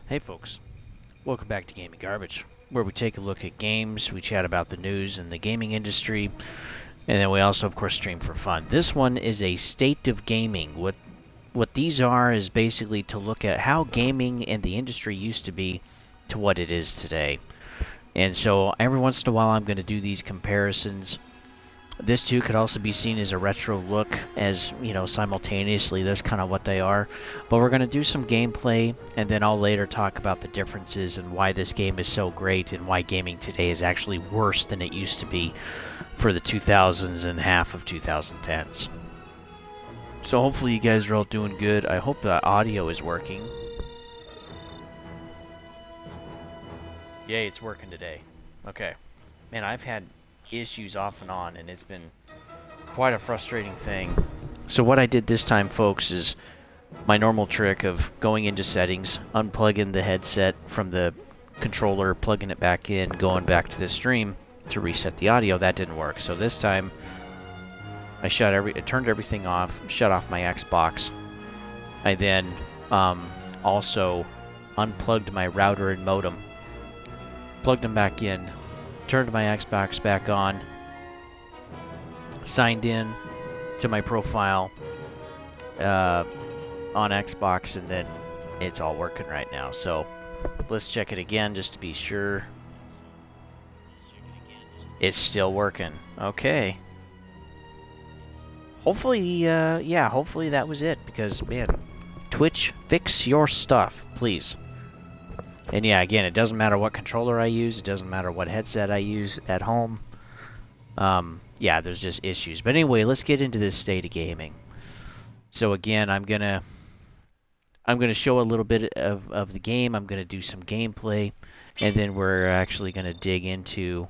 Hey folks, welcome back to Gaming Garbage, where we take a look at games, we chat about the news and the gaming industry, and then we also, of course, stream for fun. This one is a state of gaming. What these are is basically to look at how gaming and the industry used to be to what it is today. And so every once in a while I'm going to do these comparisons. This too could also be seen as a retro look, as, simultaneously that's kind of what they are. But we're going to do some gameplay, and then I'll later talk about the differences and why this game is so great and why gaming today is actually worse than it used to be for the 2000s and half of 2010s. So hopefully you guys are all doing good. I hope the audio is working. Yay, it's working today. Okay. Man, I've had issues off and on, and it's been quite a frustrating thing. So what I did this time, folks, is my normal trick of going into settings, unplugging the headset from the controller, plugging it back in, going back to the stream to reset the audio. That didn't work. So this time I turned everything off, shut off my Xbox. I then also unplugged my router and modem, plugged them back in, turned my Xbox back on, signed in to my profile on Xbox, and then it's all working right now. So let's check it again just to be sure. It's still working. Okay. Hopefully, hopefully that was it, because, man, Twitch, fix your stuff, please. And yeah, again, it doesn't matter what controller I use, it doesn't matter what headset I use at home. Yeah, there's just issues. But anyway, let's get into this state of gaming. So again, I'm gonna show a little bit of the game. I'm gonna do some gameplay, and then we're actually gonna dig into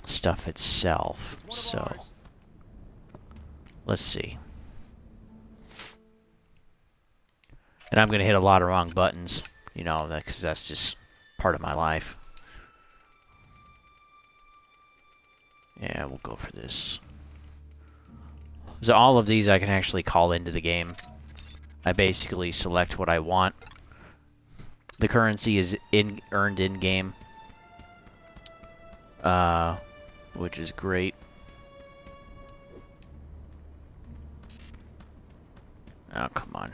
stuff itself. So let's see. And I'm gonna hit a lot of wrong buttons, because that's just part of my life. Yeah, we'll go for this. So all of these I can actually call into the game. I basically select what I want. The currency is earned in-game, which is great. Oh, come on.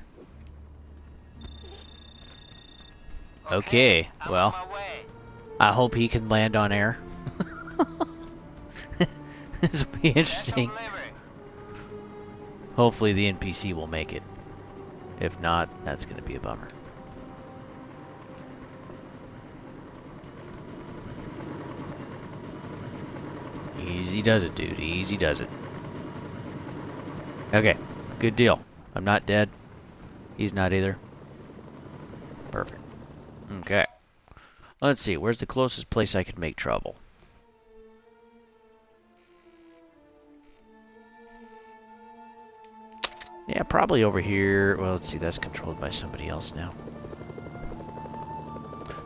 Okay, well, I hope he can land on air. This will be interesting. Hopefully the NPC will make it. If not, that's going to be a bummer. Easy does it, dude. Easy does it. Okay, good deal. I'm not dead. He's not either. Perfect. Okay. Let's see, where's the closest place I could make trouble? Yeah, probably over here. Well, let's see, that's controlled by somebody else now.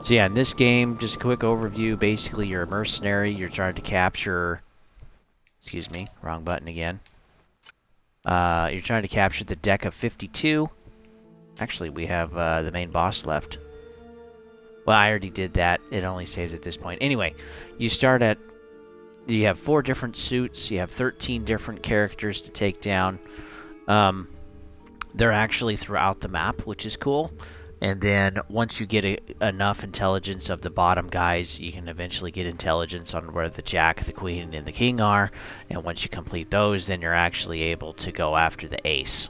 So yeah, in this game, just a quick overview. Basically, you're a mercenary. You're trying to capture... Excuse me, wrong button again. You're trying to capture the deck of 52. Actually, we have the main boss left. Well, I already did that. It only saves at this point. Anyway, you start at... You have 4 different suits. You have 13 different characters to take down. They're actually throughout the map, which is cool. And then once you get enough intelligence of the bottom guys, you can eventually get intelligence on where the Jack, the Queen, and the King are. And once you complete those, then you're actually able to go after the Ace,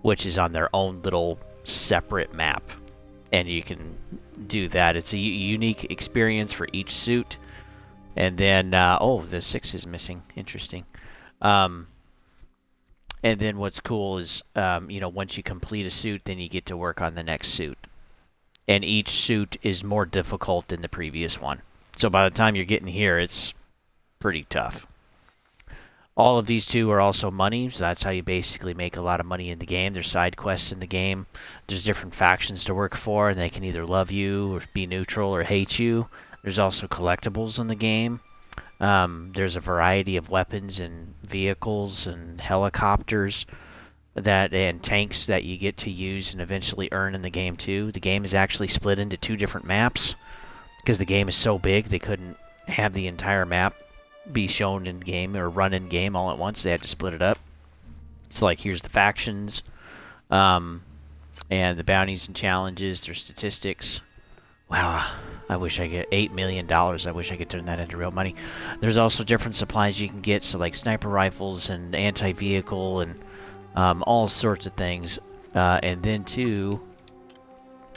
which is on their own little separate map. And you can do that. It's a unique experience for each suit. And then, oh, the 6 is missing. Interesting. And then what's cool is, once you complete a suit, then you get to work on the next suit. And each suit is more difficult than the previous one. So by the time you're getting here, it's pretty tough. All of these two are also money, so that's how you basically make a lot of money in the game. There's side quests in the game. There's different factions to work for, and they can either love you, or be neutral, or hate you. There's also collectibles in the game. There's a variety of weapons and vehicles and helicopters. that and tanks that you get to use and eventually earn in the game too. The game is actually split into 2 different maps because the game is so big they couldn't have the entire map be shown in game or run in game all at once. They had to split it up. So like here's the factions, and the bounties and challenges, their statistics. Wow, I wish I get $8 million. I wish I could turn that into real money. There's also different supplies you can get, so like sniper rifles and anti-vehicle and all sorts of things. And then too,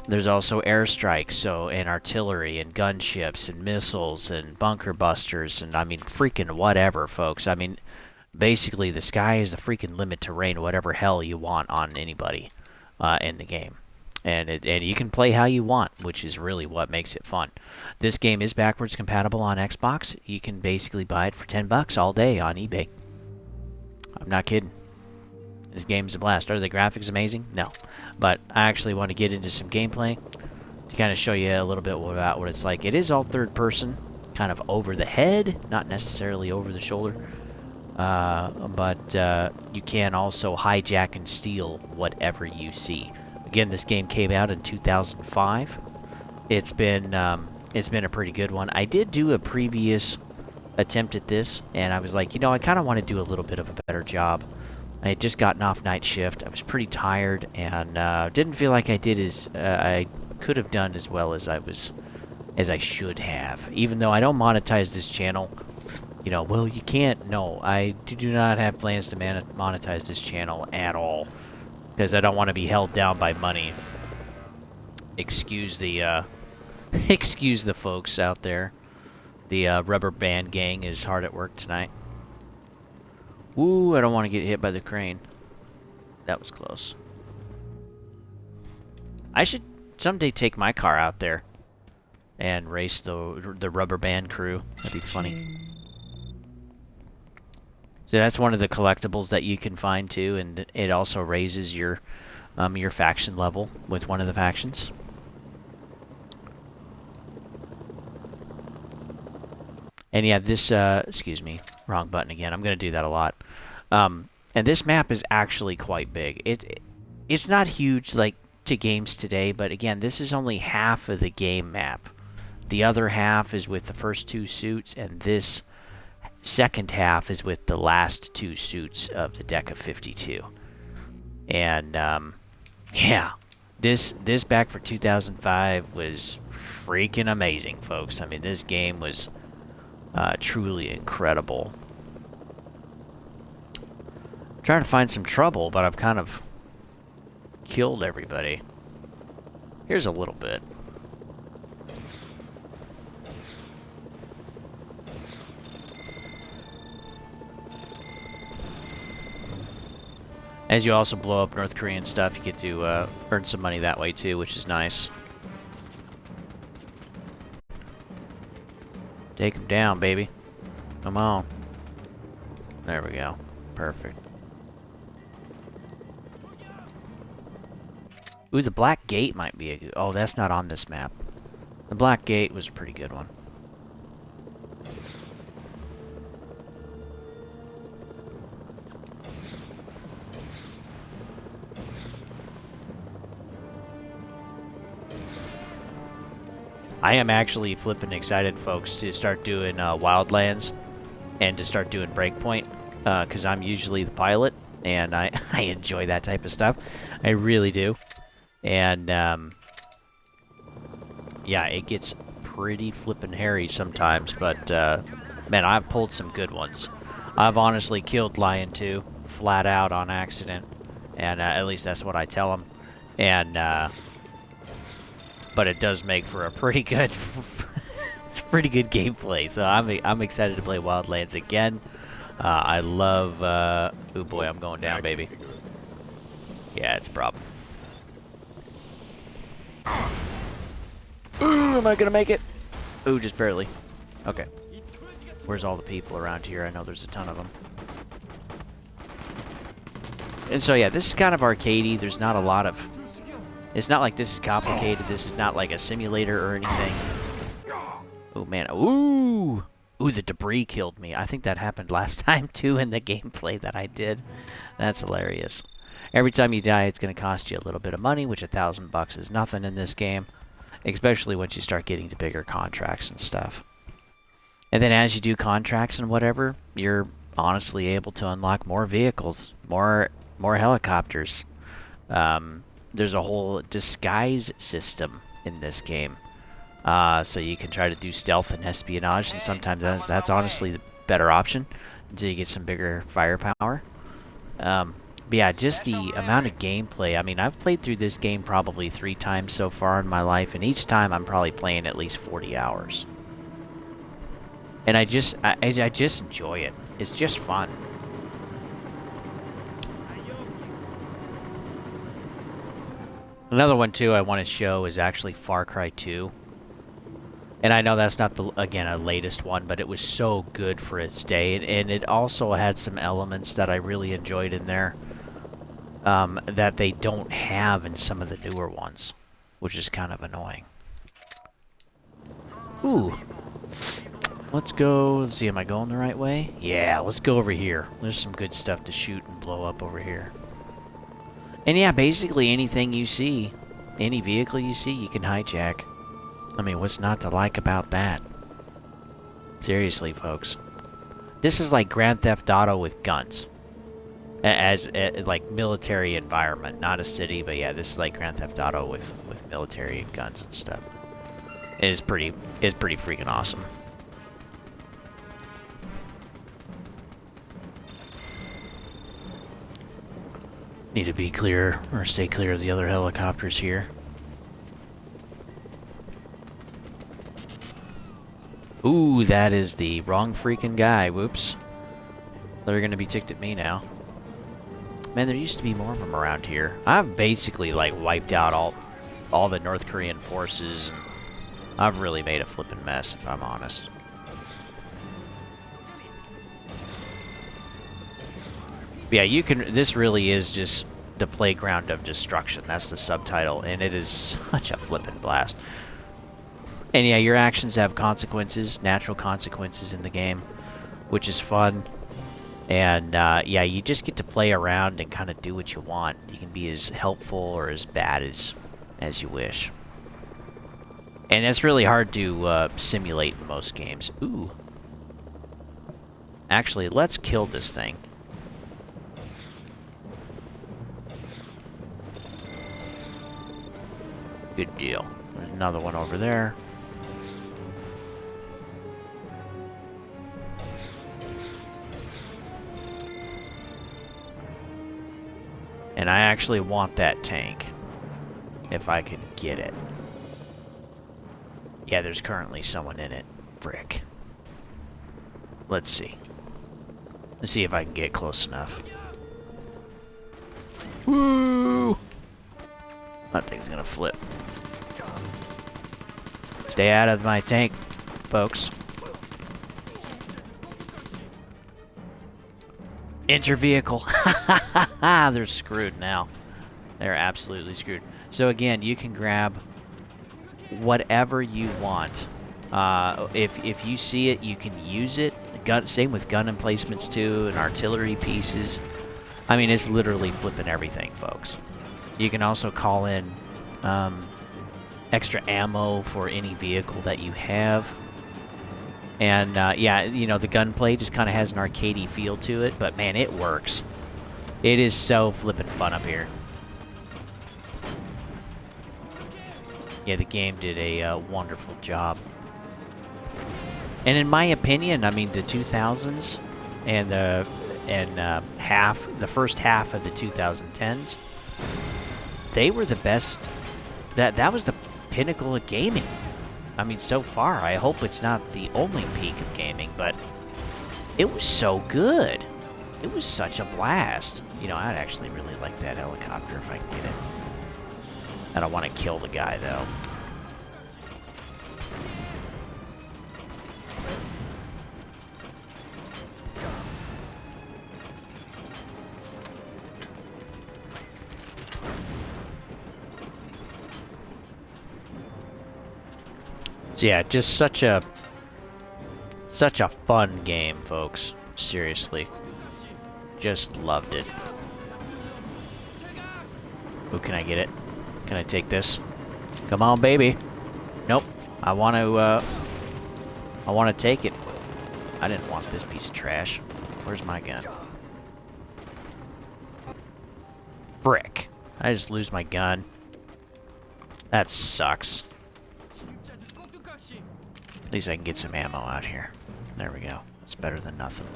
there's also airstrikes, so and artillery and gunships and missiles and bunker busters and I mean freaking whatever, folks. I mean, basically the sky is the freaking limit to rain whatever hell you want on anybody in the game. And you can play how you want, which is really what makes it fun. This game is backwards compatible on Xbox. You can basically buy it for $10 all day on eBay. I'm not kidding. This game's a blast. Are the graphics amazing? No. But I actually want to get into some gameplay to kind of show you a little bit about what it's like. It is all third person, kind of over the head, not necessarily over the shoulder. But you can also hijack and steal whatever you see. Again, this game came out in 2005. It's been a pretty good one. I did do a previous attempt at this, and I was like, you know, I kind of want to do a little bit of a better job. I had just gotten off night shift. I was pretty tired, and didn't feel like I did as I could have done as well as I should have. Even though I don't monetize this channel, you know, well, you can't. No, I do not have plans to monetize this channel at all. Because I don't want to be held down by money. Excuse the excuse the folks out there. The rubber band gang is hard at work tonight. Ooh, I don't want to get hit by the crane. That was close. I should someday take my car out there and race the rubber band crew. That'd be funny. So that's one of the collectibles that you can find too, and it also raises your faction level with one of the factions. And yeah, this excuse me, wrong button again. I'm gonna do that a lot. And this map is actually quite big. It's not huge like to games today, but again, this is only half of the game map. The other half is with the first 2 suits, and this second half is with the last 2 suits of the deck of 52. And yeah, this back for 2005 was freaking amazing, folks. I mean, this game was truly incredible. I'm trying to find some trouble, but I've kind of killed everybody. Here's a little bit. As you also blow up North Korean stuff, you get to earn some money that way too, which is nice. Take him down, baby. Come on. There we go. Perfect. Ooh, the Black Gate might be a good... Oh, that's not on this map. The Black Gate was a pretty good one. I am actually flipping excited, folks, to start doing Wildlands and to start doing Breakpoint, because I'm usually the pilot, and I enjoy that type of stuff. I really do. And, yeah, it gets pretty flippin' hairy sometimes, but, man, I've pulled some good ones. I've honestly killed Lion 2 flat out on accident, and at least that's what I tell him. And, but it does make for a pretty good, pretty good gameplay. So I'm excited to play Wildlands again. I love. Oh boy, I'm going down, baby. Yeah, it's a problem. Ooh, am I gonna make it? Ooh, just barely. Okay. Where's all the people around here? I know there's a ton of them. And so yeah, this is kind of arcadey. There's not a lot of... It's not like this is complicated. This is not like a simulator or anything. Oh, man. Ooh! Ooh, the debris killed me. I think that happened last time, too, in the gameplay that I did. That's hilarious. Every time you die, it's going to cost you a little bit of money, which $1,000 is nothing in this game, especially once you start getting to bigger contracts and stuff. And then as you do contracts and whatever, you're honestly able to unlock more vehicles, more helicopters. There's a whole disguise system in this game. So you can try to do stealth and espionage, and sometimes that's honestly the better option until you get some bigger firepower. But yeah, just the amount of gameplay. I mean, I've played through this game probably 3 times so far in my life, and each time I'm probably playing at least 40 hours. And I just enjoy it. It's just fun. Another one too I want to show is actually Far Cry 2. And I know that's not again a latest one, but it was so good for its day, and it also had some elements that I really enjoyed in there that they don't have in some of the newer ones, which is kind of annoying. Ooh. Let's go. Let's see, am I going the right way? Yeah, let's go over here. There's some good stuff to shoot and blow up over here. And yeah, basically anything you see, any vehicle you see, you can hijack. I mean, what's not to like about that? Seriously, folks. This is like Grand Theft Auto with guns. As like military environment, not a city, but yeah, this is like Grand Theft Auto with military and guns and stuff. It's pretty freaking awesome. Need to be clear, or stay clear of the other helicopters here. Ooh, that is the wrong freaking guy. Whoops. They're gonna be ticked at me now. Man, there used to be more of them around here. I've basically, like, wiped out all the North Korean forces, and I've really made a flippin' mess, if I'm honest. Yeah, you can. This really is just the playground of destruction. That's the subtitle, and it is such a flippin' blast. And yeah, your actions have consequences, natural consequences in the game, which is fun. And yeah, you just get to play around and kind of do what you want. You can be as helpful or as bad as you wish. And that's really hard to simulate in most games. Ooh. Actually, let's kill this thing. Good deal. There's another one over there. And I actually want that tank, if I could get it. Yeah, there's currently someone in it. Frick. Let's see. Let's see if I can get close enough. Woo! That thing's gonna flip. Stay out of my tank, folks. Enter vehicle. They're screwed now. They're absolutely screwed. So again, you can grab whatever you want. If you see it, you can use it. Same with gun emplacements too, and artillery pieces. I mean, it's literally flipping everything, folks. You can also call in extra ammo for any vehicle that you have. And yeah, you know, the gunplay just kind of has an arcadey feel to it, but man, it works. It is so flippin' fun up here. Yeah, the game did a wonderful job. And in my opinion, I mean, the 2000s and the first half of the 2010s, they were the best. That was the pinnacle of gaming. I mean, so far, I hope it's not the only peak of gaming, but it was so good. It was such a blast. You know, I'd actually really like that helicopter if I can get it. I don't want to kill the guy, though. So yeah, just such a fun game, folks. Seriously. Just loved it. Oh, can I get it? Can I take this? Come on, baby. Nope. I want to take it. I didn't want this piece of trash. Where's my gun? Frick. I just lose my gun. That sucks. At least I can get some ammo out here. There we go. It's better than nothing.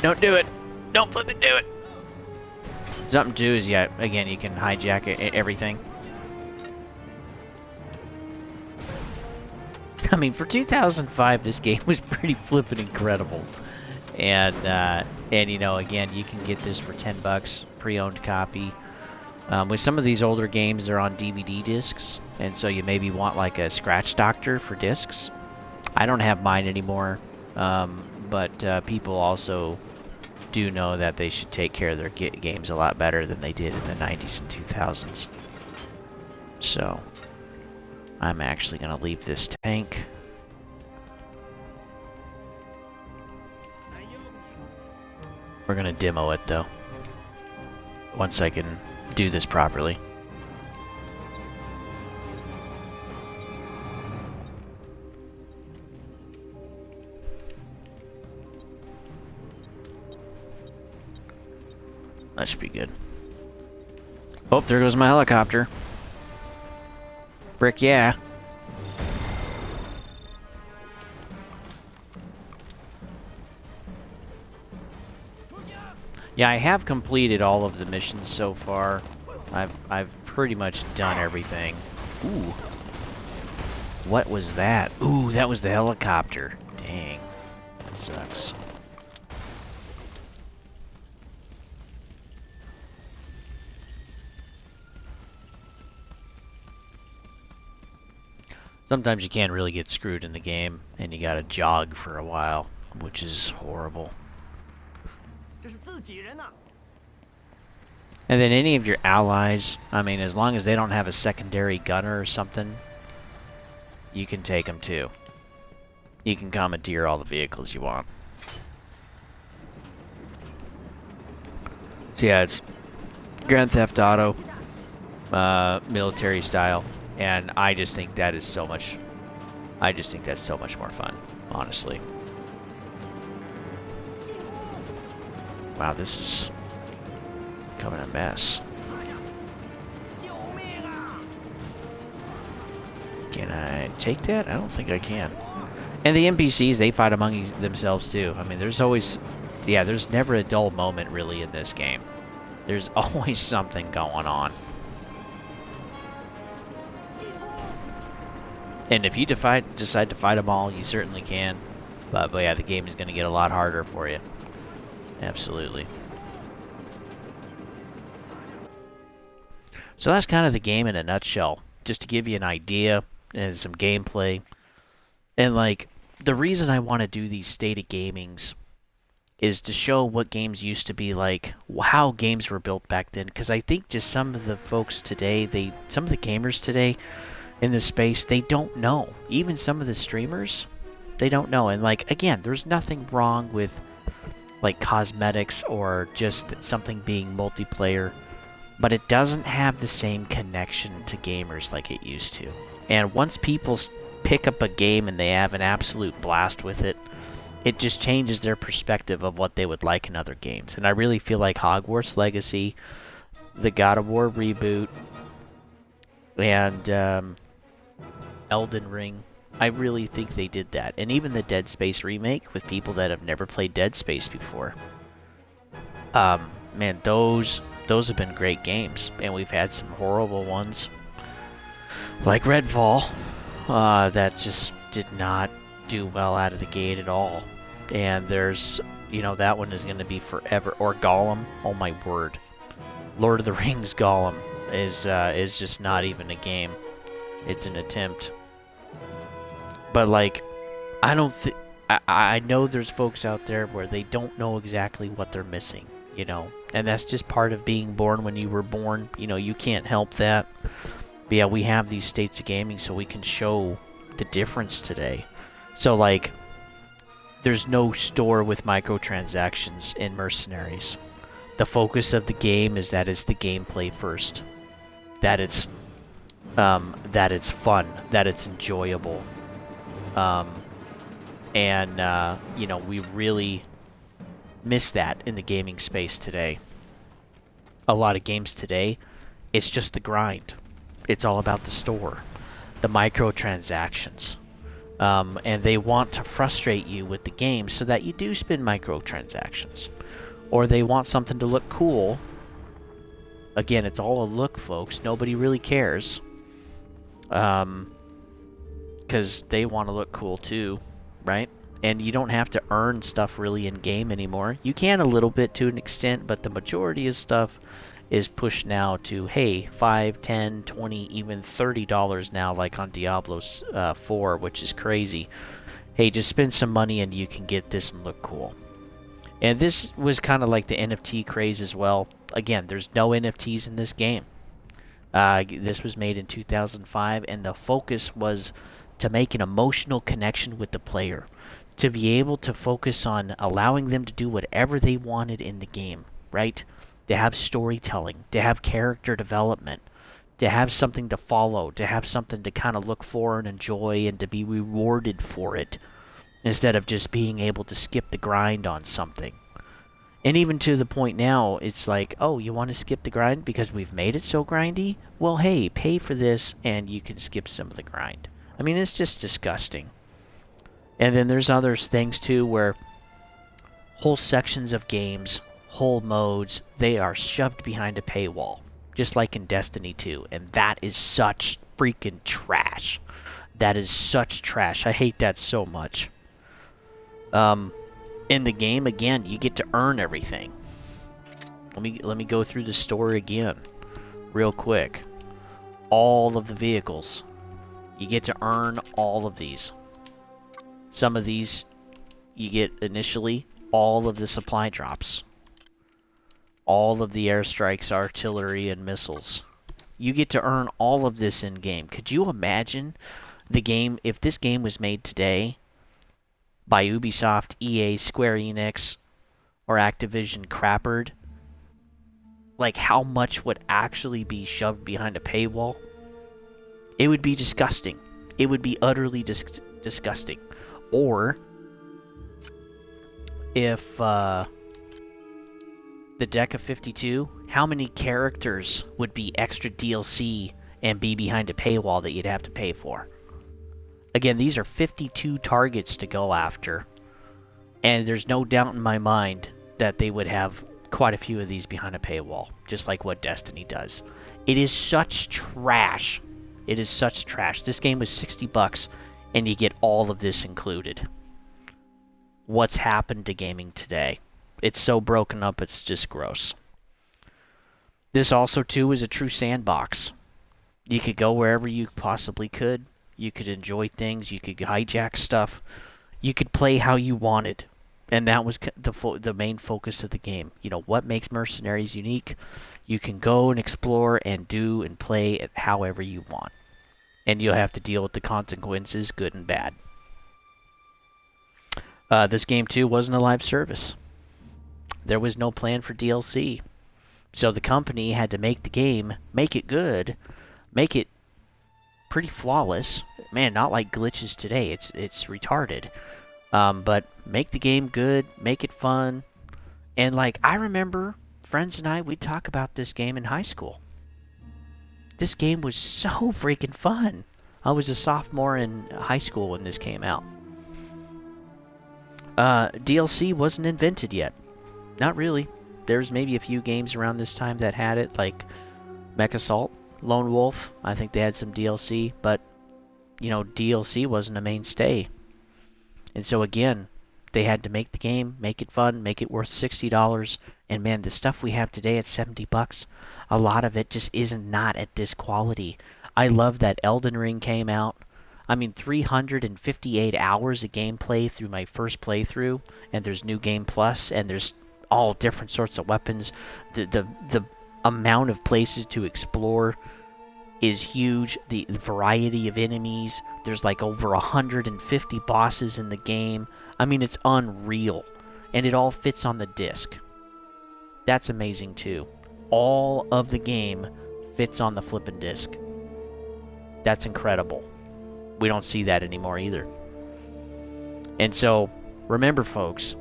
Don't do it. Don't flip it, do it. Something too is, yeah, again, you can hijack everything. I mean, for 2005, this game was pretty flippin' incredible. And you know, again, you can get this for $10, pre-owned copy. With some of these older games, they're on DVD discs, and so you maybe want like a scratch doctor for discs. I don't have mine anymore, but people also do know that they should take care of their games a lot better than they did in the 90s and 2000s. So, I'm actually going to leave this tank. We're going to demo it, though, once I can do this properly. That should be good. Oh, there goes my helicopter. Frick yeah. Yeah, I have completed all of the missions so far. I've pretty much done everything. Ooh. What was that? Ooh, that was the helicopter. Dang. That sucks. Sometimes you can't really get screwed in the game, and you gotta jog for a while, which is horrible. And then any of your allies, I mean, as long as they don't have a secondary gunner or something, you can take them too. You can commandeer all the vehicles you want. So yeah, it's Grand Theft Auto, military style. And I just think that is so much... I just think that's so much more fun, honestly. Wow, this is becoming a mess. Can I take that? I don't think I can. And the NPCs, they fight among themselves too. I mean, there's always... Yeah, there's never a dull moment really in this game. There's always something going on. And if you decide to fight them all, you certainly can. But yeah, the game is going to get a lot harder for you. Absolutely. So that's kind of the game in a nutshell. Just to give you an idea and some gameplay. And like, the reason I want to do these State of Gamings is to show what games used to be like, how games were built back then. Because I think just some of the folks today, some of the gamers today, in this space, they don't know. Even some of the streamers, they don't know. And like, again, there's nothing wrong with like cosmetics or just something being multiplayer, but it doesn't have the same connection to gamers like it used to. And once people pick up a game and they have an absolute blast with it, it just changes their perspective of what they would like in other games. And I really feel like Hogwarts Legacy, the God of War reboot, and Elden Ring, I really think they did that. And even the Dead Space remake with people that have never played Dead Space before. Man, those have been great games. And we've had some horrible ones, like Redfall, that just did not do well out of the gate at all. And there's, you know, that one is going to be forever. Or Gollum, oh my word. Lord of the Rings Gollum is just not even a game. It's an attempt. But like, I don't think... I know there's folks out there where they don't know exactly what they're missing, you know? And that's just part of being born when you were born. You know, you can't help that. But yeah, we have these states of gaming so we can show the difference today. So like, there's no store with microtransactions in Mercenaries. The focus of the game is that it's the gameplay first, that it's fun, that it's enjoyable, and you know, we really miss that in the gaming space today. A lot of games today, it's just the grind. It's all about the store, the microtransactions. And they want to frustrate you with the game so that you do spend microtransactions. Or they want something to look cool. Again, it's all a look, folks. Nobody really cares. Because they want to look cool too, right? And you don't have to earn stuff really in-game anymore. You can a little bit to an extent, but the majority of stuff is pushed now to, hey, $5, $10, $20, even $30 now, like on Diablo 4, which is crazy. Hey, just spend some money and you can get this and look cool. And this was kind of like the NFT craze as well. Again, there's no NFTs in this game. This was made in 2005, and the focus was to make an emotional connection with the player, to be able to focus on allowing them to do whatever they wanted in the game, right? To have storytelling, to have character development, to have something to follow, to have something to kind of look for and enjoy and to be rewarded for it, instead of just being able to skip the grind on something. And even to the point now, it's like, oh, you want to skip the grind because we've made it so grindy? Well, hey, pay for this and you can skip some of the grind. I mean, it's just disgusting. And then there's other things too where whole sections of games, whole modes, they are shoved behind a paywall, just like in Destiny 2, and that is such freaking trash. That is such trash. I hate that so much. In the game, again, you get to earn everything. Let me go through the story again, real quick. All of the vehicles, you get to earn all of these. Some of these, you get initially all of the supply drops. All of the airstrikes, artillery, and missiles. You get to earn all of this in-game. Could you imagine the game, if this game was made today by Ubisoft, EA, Square Enix, or Activision Crappered, like how much would actually be shoved behind a paywall? It would be disgusting. It would be utterly disgusting. Or if the Deck of 52, how many characters would be extra DLC and be behind a paywall that you'd have to pay for? Again, these are 52 targets to go after, and there's no doubt in my mind that they would have quite a few of these behind a paywall, just like what Destiny does. It is such trash. It is such trash. This game was $60, and you get all of this included. What's happened to gaming today? It's so broken up, it's just gross. This also, too, is a true sandbox. You could go wherever you possibly could. You could enjoy things. You could hijack stuff. You could play how you wanted. And that was the main focus of the game. You know, what makes Mercenaries unique? You can go and explore and do and play it however you want. And you'll have to deal with the consequences, good and bad. This game, too, wasn't a live service. There was no plan for DLC. So the company had to make the game, make it good, make it pretty flawless. Man, not like glitches today. It's retarded. But make the game good, make it fun. And like, I remember friends and I, we'd talk about this game in high school. This game was so freaking fun. I was a sophomore in high school when this came out. DLC wasn't invented yet. Not really. There's maybe a few games around this time that had it, like Mech Assault, Lone Wolf. I think they had some DLC, but, you know, DLC wasn't a mainstay. And so again, they had to make the game, make it fun, make it worth $60. And man, the stuff we have today at $70, a lot of it just isn't not at this quality. I love that Elden Ring came out. I mean, 358 hours of gameplay through my first playthrough, and there's New Game Plus, and there's all different sorts of weapons. The amount of places to explore is huge. The variety of enemies. There's like over 150 bosses in the game. I mean, it's unreal. And it all fits on the disc. That's amazing too. All of the game fits on the flippin' disc. That's incredible. We don't see that anymore either. And so, remember, folks,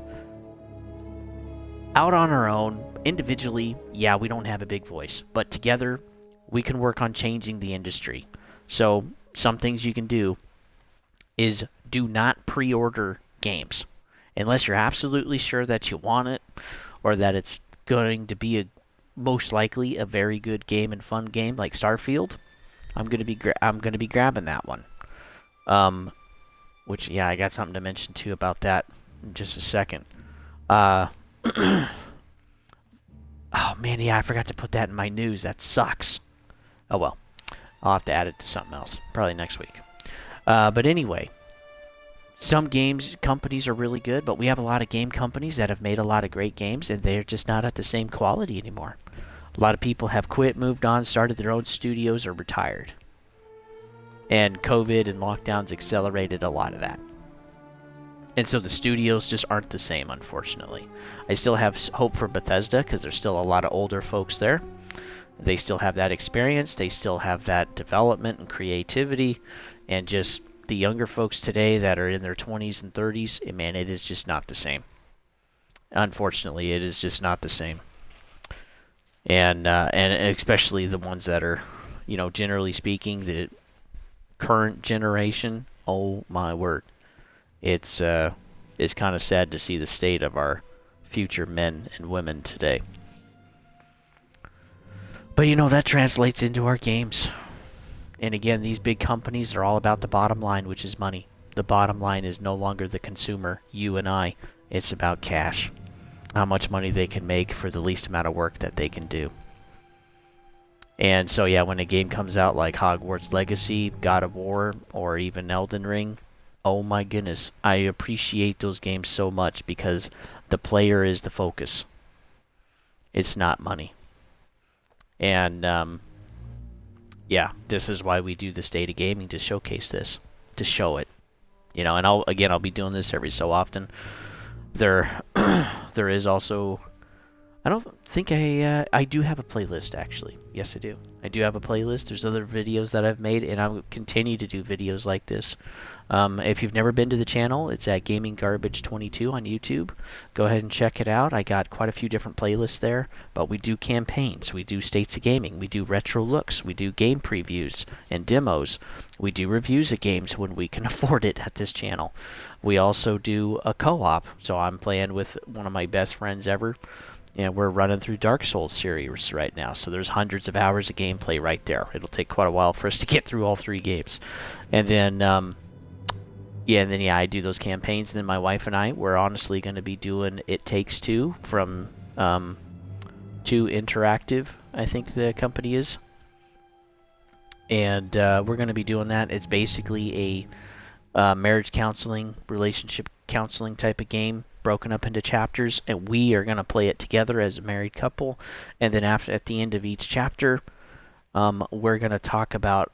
out on our own, individually, yeah, we don't have a big voice, but together, we can work on changing the industry. So, some things you can do is do not pre-order games unless you're absolutely sure that you want it or that it's going to be most likely a very good game and fun game like Starfield. I'm gonna be grabbing that one. Which, yeah, I got something to mention too about that in just a second. Oh man, yeah, I forgot to put that in my news. That sucks. Oh well, I'll have to add it to something else probably next week. But anyway, some games companies are really good, but we have a lot of game companies that have made a lot of great games, and they're just not at the same quality anymore. A lot of people have quit, moved on, started their own studios, or retired. And COVID and lockdowns accelerated a lot of that. And so the studios just aren't the same, unfortunately. I still have hope for Bethesda because there's still a lot of older folks there. They still have that experience. They still have that development and creativity. And just the younger folks today that are in their 20s and 30s, man, it is just not the same. Unfortunately, it is just not the same. And especially the ones that are, generally speaking, the current generation, oh my word. It's kind of sad to see the state of our future men and women today. But that translates into our games. And again, these big companies are all about the bottom line, which is money. The bottom line is no longer the consumer, you and I. It's about cash. How much money they can make for the least amount of work that they can do. And so, yeah, when a game comes out like Hogwarts Legacy, God of War, or even Elden Ring, oh my goodness, I appreciate those games so much because the player is the focus. It's not money. And, yeah, this is why we do the State of Gaming, to showcase this, to show it. And I'll be doing this every so often. There is also, I don't think I do have a playlist, actually. Yes, I do. I do have a playlist. There's other videos that I've made, and I'll continue to do videos like this. If you've never been to the channel, it's at Gaming Garbage 22 on YouTube. Go ahead and check it out. I got quite a few different playlists there, but we do campaigns, we do States of Gaming, we do retro looks, we do game previews and demos, we do reviews of games when we can afford it at this channel. We also do a co-op, so I'm playing with one of my best friends ever, and we're running through Dark Souls series right now, so there's hundreds of hours of gameplay right there. It'll take quite a while for us to get through all 3 games. And then, I do those campaigns, and then my wife and I, we're honestly going to be doing It Takes Two from 2 Interactive, I think the company is. And we're going to be doing that. It's basically a marriage counseling, relationship counseling type of game, broken up into chapters, and we are going to play it together as a married couple. And then at the end of each chapter, we're going to talk about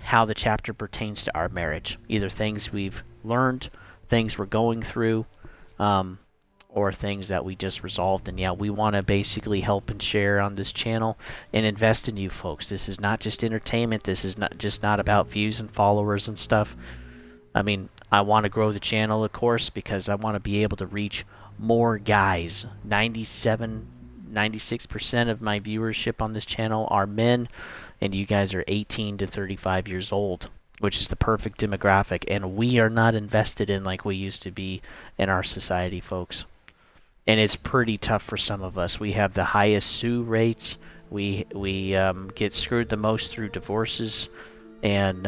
how the chapter pertains to our marriage, either things we've learned, things we're going through, or things that we just resolved. And yeah, we want to basically help and share on this channel and invest in you folks. This is not just entertainment. This is not about views and followers and stuff. I mean, I want to grow the channel, of course, because I want to be able to reach more guys. 96% of my viewership on this channel are men, and you guys are 18 to 35 years old, which is the perfect demographic, and we are not invested in like we used to be in our society, folks. And it's pretty tough for some of us. We have the highest sue rates. We get screwed the most through divorces, and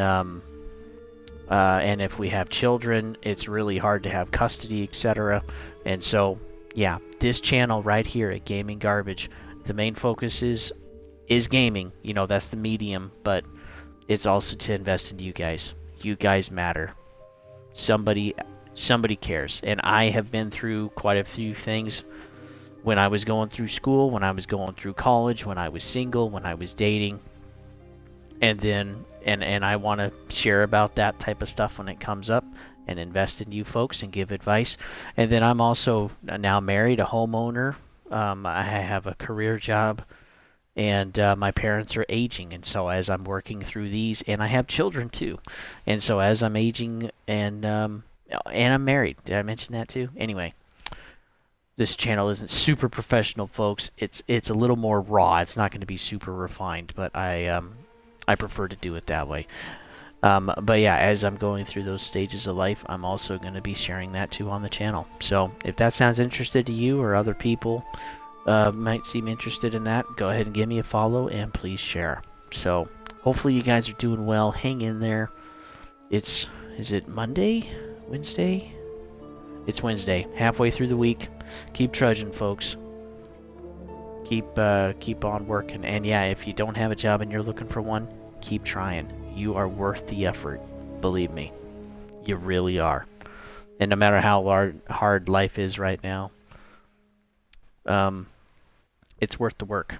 if we have children, it's really hard to have custody, etc. And so, yeah, this channel right here at Gaming Garbage, the main focus is gaming. That's the medium, but it's also to invest in you guys. You guys matter. Somebody cares. And I have been through quite a few things when I was going through school, when I was going through college, when I was single, when I was dating. And then, and I want to share about that type of stuff when it comes up and invest in you folks and give advice. And then I'm also now married, a homeowner, I have a career job, and my parents are aging, and so as I'm working through these, and I have children too, and so as I'm aging, and I'm married. Did I mention that too? Anyway, this channel isn't super professional, folks. It's a little more raw. It's not going to be super refined, but I prefer to do it that way. But yeah, as I'm going through those stages of life, I'm also going to be sharing that too on the channel. So if that sounds interesting to you or other people might seem interested in that, go ahead and give me a follow and please share. So hopefully you guys are doing well. Hang in there. Is it Monday? Wednesday? It's Wednesday. Halfway through the week. Keep trudging, folks. Keep on working. And yeah, if you don't have a job and you're looking for one, keep trying. You are worth the effort. Believe me. You really are. And no matter how hard life is right now, it's worth the work.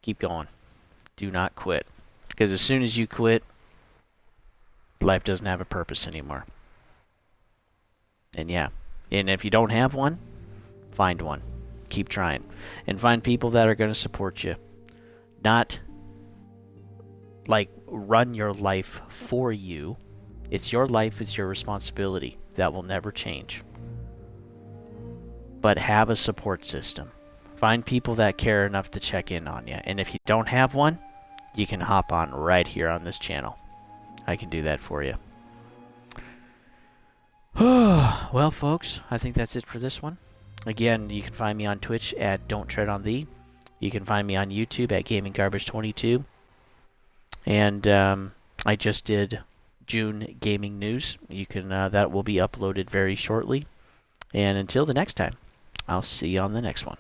Keep going. Do not quit. Because as soon as you quit, life doesn't have a purpose anymore. And yeah. And if you don't have one, find one. Keep trying. And find people that are going to support you. Not like run your life for you. It's your life, it's your responsibility. That will never change. But have a support system. Find people that care enough to check in on you. And if you don't have one, you can hop on right here on this channel. I can do that for you. Well, folks, I think that's it for this one. Again, you can find me on Twitch at Don't Tread on Thee. You can find me on YouTube at Gaming Garbage 22. And I just did June gaming news. You can that will be uploaded very shortly. And until the next time, I'll see you on the next one.